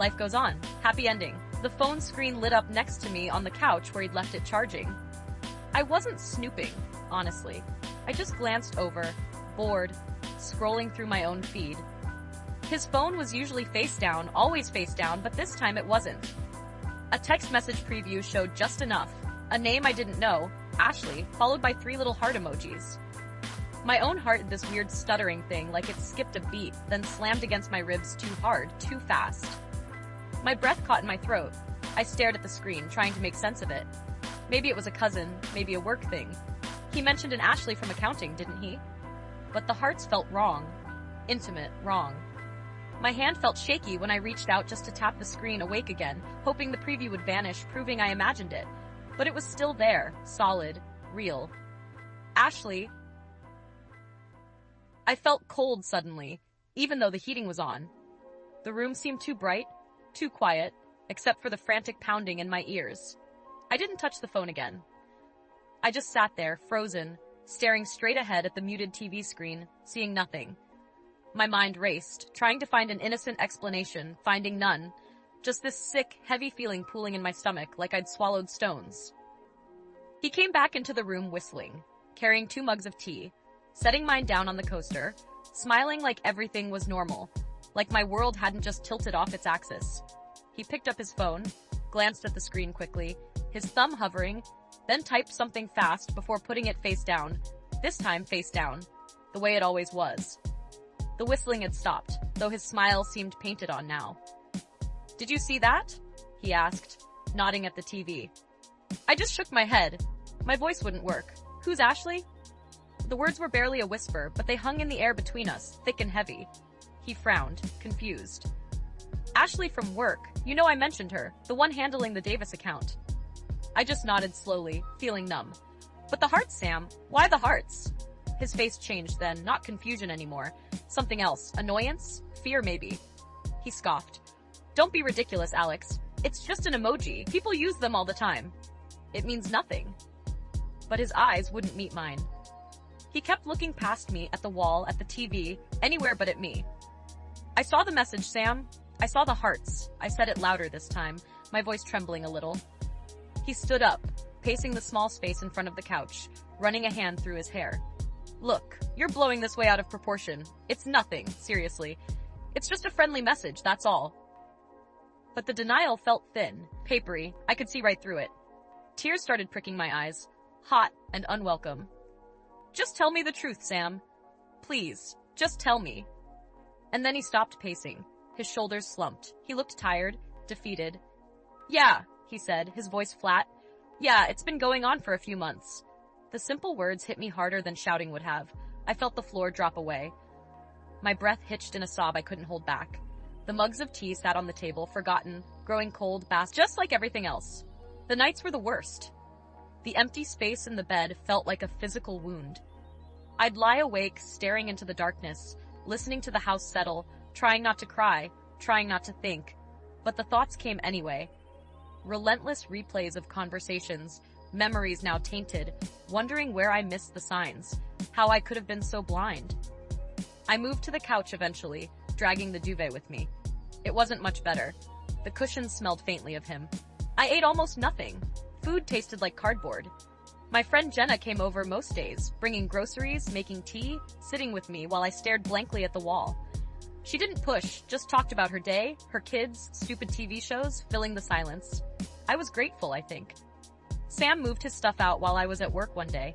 Life goes on. Happy ending. The phone screen lit up next to me on the couch where he'd left it charging. I wasn't snooping, honestly. I just glanced over, bored, scrolling through my own feed. His phone was usually face down, always face down, but this time it wasn't. A text message preview showed just enough. A name I didn't know, Ashley, followed by 3 little heart emojis. My own heart did this weird stuttering thing, like it skipped a beat, then slammed against my ribs too hard, too fast. My breath caught in my throat. I stared at the screen, trying to make sense of it. Maybe it was a cousin, maybe a work thing. He mentioned an Ashley from accounting, didn't he? But the hearts felt wrong. Intimate, wrong. My hand felt shaky when I reached out just to tap the screen awake again, hoping the preview would vanish, proving I imagined it. But it was still there, solid, real. Ashley. I felt cold suddenly, even though the heating was on. The room seemed too bright, too quiet, except for the frantic pounding in my ears. I didn't touch the phone again. I just sat there, frozen, staring straight ahead at the muted TV screen, seeing nothing. My mind raced, trying to find an innocent explanation, finding none. Just this sick, heavy feeling pooling in my stomach, like I'd swallowed stones. He came back into the room whistling, carrying 2 mugs of tea, setting mine down on the coaster, smiling like everything was normal, like my world hadn't just tilted off its axis. He picked up his phone, glanced at the screen quickly, his thumb hovering, then typed something fast before putting it face down, this time face down, the way it always was. The whistling had stopped, though his smile seemed painted on now. "Did you see that?" he asked, nodding at the TV. I just shook my head. My voice wouldn't work. "Who's Ashley?" The words were barely a whisper, but they hung in the air between us, thick and heavy. He frowned, confused. "Ashley from work. You know I mentioned her, the one handling the Davis account." I just nodded slowly, feeling numb. "But the hearts, Sam. Why the hearts?" His face changed then, not confusion anymore. Something else. Annoyance? Fear, maybe. He scoffed. "Don't be ridiculous, Alex. It's just an emoji. People use them all the time. It means nothing." But his eyes wouldn't meet mine. He kept looking past me, at the wall, at the TV, anywhere but at me. "I saw the message, Sam. I saw the hearts." I said it louder this time, my voice trembling a little. He stood up, pacing the small space in front of the couch, running a hand through his hair. "Look, you're blowing this way out of proportion. It's nothing, seriously. It's just a friendly message, that's all." But the denial felt thin, papery. I could see right through it. Tears started pricking my eyes, hot and unwelcome. "Just tell me the truth, Sam. Please, just tell me." And then he stopped pacing. His shoulders slumped. He looked tired, defeated. "Yeah," he said, his voice flat. "Yeah, it's been going on for a few months." The simple words hit me harder than shouting would have. I felt the floor drop away. My breath hitched in a sob I couldn't hold back. The mugs of tea sat on the table, forgotten, growing cold, just like everything else. The nights were the worst. The empty space in the bed felt like a physical wound. I'd lie awake, staring into the darkness, listening to the house settle, trying not to cry, trying not to think. But the thoughts came anyway. Relentless replays of conversations, memories now tainted, wondering where I missed the signs, how I could have been so blind. I moved to the couch eventually, dragging the duvet with me. It wasn't much better. The cushions smelled faintly of him. I ate almost nothing. Food tasted like cardboard. My friend Jenna came over most days, bringing groceries, making tea, sitting with me while I stared blankly at the wall. She didn't push, just talked about her day, her kids, stupid TV shows, filling the silence. I was grateful, I think. Sam moved his stuff out while I was at work one day.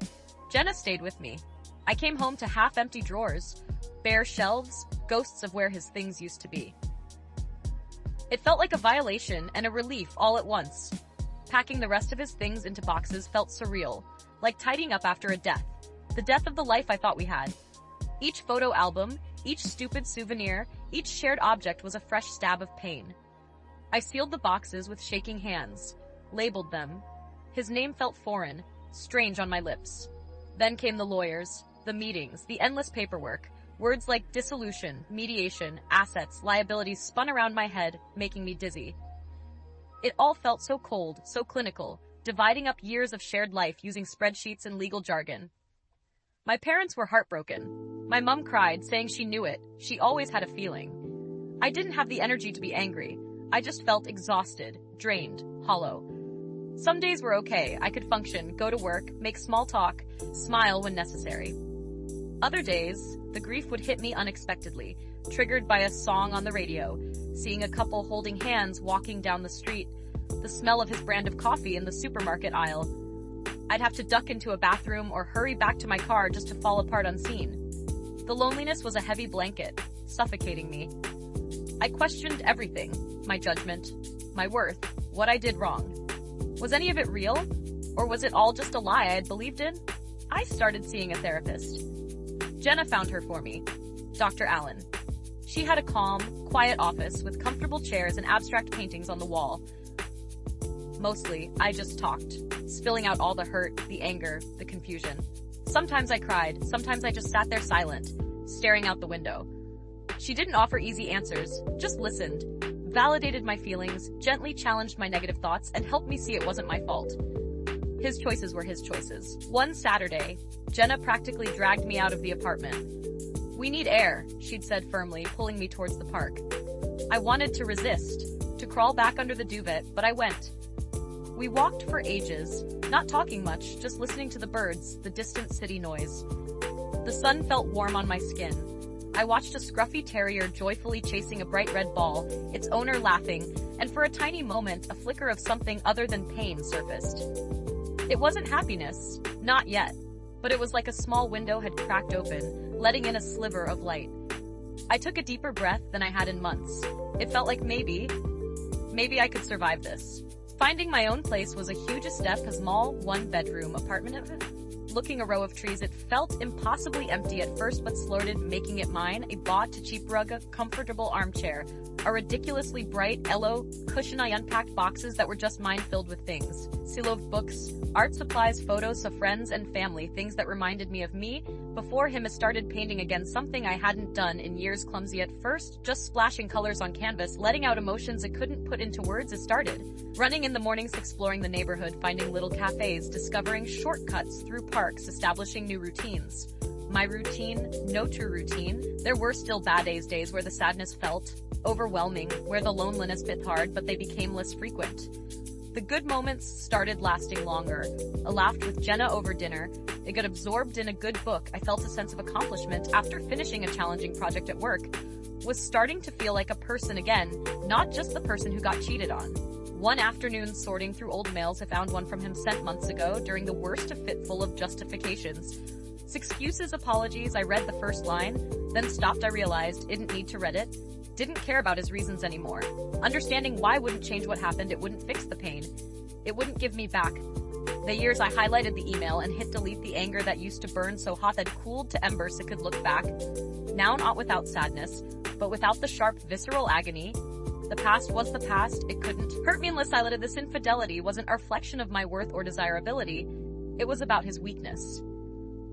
Jenna stayed with me. I came home to half-empty drawers, bare shelves, ghosts of where his things used to be. It felt like a violation and a relief all at once. Packing the rest of his things into boxes felt surreal, like tidying up after a death. The death of the life I thought we had. Each photo album, each stupid souvenir, each shared object was a fresh stab of pain. I sealed the boxes with shaking hands, labeled them. His name felt foreign, strange on my lips. Then came the lawyers, the meetings, the endless paperwork. Words like dissolution, mediation, assets, liabilities spun around my head, making me dizzy. It all felt so cold, so clinical, dividing up years of shared life using spreadsheets and legal jargon. My parents were heartbroken. My mom cried, saying she knew it. She always had a feeling. I didn't have the energy to be angry. I just felt exhausted, drained, hollow. Some days were okay. I could function, go to work, make small talk, smile when necessary. Other days, the grief would hit me unexpectedly, triggered by a song on the radio, seeing a couple holding hands walking down the street, the smell of his brand of coffee in the supermarket aisle. I'd have to duck into a bathroom or hurry back to my car just to fall apart unseen. The loneliness was a heavy blanket, suffocating me. I questioned everything, my judgment, my worth, what I did wrong. Was any of it real? Or was it all just a lie I had believed in? I started seeing a therapist. Jenna found her for me, Dr. Allen. She had a calm, quiet office with comfortable chairs and abstract paintings on the wall. Mostly, I just talked, spilling out all the hurt, the anger, the confusion. Sometimes I cried, sometimes I just sat there silent, staring out the window. She didn't offer easy answers, just listened, validated my feelings, gently challenged my negative thoughts, and helped me see it wasn't my fault. His choices were his choices. One Saturday, Jenna practically dragged me out of the apartment. "We need air," she'd said firmly, pulling me towards the park. I wanted to resist, to crawl back under the duvet, but I went. We walked for ages, not talking much, just listening to the birds, the distant city noise. The sun felt warm on my skin. I watched a scruffy terrier joyfully chasing a bright red ball, its owner laughing, and for a tiny moment, a flicker of something other than pain surfaced. It wasn't happiness, not yet, but it was like a small window had cracked open, letting in a sliver of light. I took a deeper breath than I had in months. It felt like maybe I could survive this. Finding my own place was a huge step, a small, one-bedroom apartment. Looking a row of trees, it felt impossibly empty at first, but slowly making it mine. A bought cheap rug, a comfortable armchair, a ridiculously bright, yellow cushion. I unpacked boxes that were just mine, filled with things. Silo of books, art supplies, photos of friends and family, things that reminded me of me before him. I started painting again, something I hadn't done in years, clumsy at first, just splashing colors on canvas, letting out emotions I couldn't put into words. It started running in the mornings, exploring the neighborhood, finding little cafes, discovering shortcuts through parks, establishing new routines. My routine, no true routine. There were still bad days where the sadness felt overwhelming, where the loneliness bit hard, but they became less frequent. The good moments started lasting longer. A laugh with Jenna over dinner. It got absorbed in a good book. I felt a sense of accomplishment after finishing a challenging project at work. Was starting to feel like a person again, not just the person who got cheated on. One afternoon, sorting through old mails, I found one from him sent months ago during the worst of fit, full of justifications. Excuses, apologies. I read the first line, then stopped. I realized didn't need to read it. Didn't care about his reasons anymore. Understanding why wouldn't change what happened. It wouldn't fix the pain. It wouldn't give me back the years. I highlighted the email and hit delete. The anger that used to burn so hot had cooled to embers. I could look back. Now not without sadness, but without the sharp, visceral agony. The past was the past. It couldn't hurt me unless I let it. This infidelity wasn't a reflection of my worth or desirability. It was about his weakness.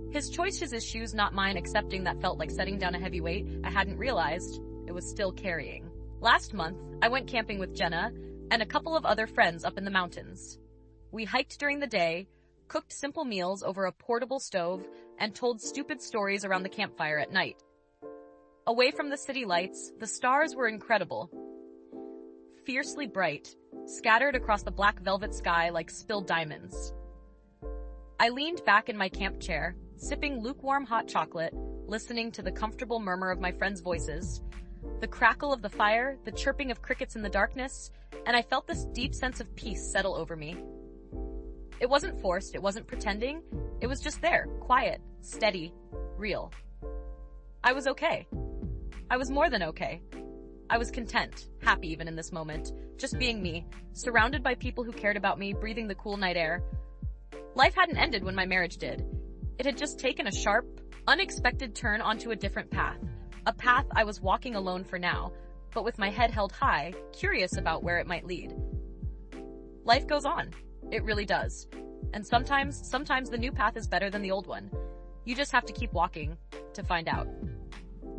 His choice, his issues, not mine. Accepting that felt like setting down a heavy weight I hadn't realized it was still carrying. Last month, I went camping with Jenna and a couple of other friends up in the mountains. We hiked during the day, cooked simple meals over a portable stove, and told stupid stories around the campfire at night. Away from the city lights, the stars were incredible. Fiercely bright, scattered across the black velvet sky like spilled diamonds. I leaned back in my camp chair, sipping lukewarm hot chocolate, listening to the comfortable murmur of my friends' voices, the crackle of the fire, the chirping of crickets in the darkness, and I felt this deep sense of peace settle over me. It wasn't forced, it wasn't pretending, it was just there, quiet, steady, real. I was okay. I was more than okay. I was content, happy even in this moment, just being me, surrounded by people who cared about me, breathing the cool night air. Life hadn't ended when my marriage did. It had just taken a sharp, unexpected turn onto a different path. A path I was walking alone for now, but with my head held high, curious about where it might lead. Life goes on. It really does. And sometimes the new path is better than the old one. You just have to keep walking to find out.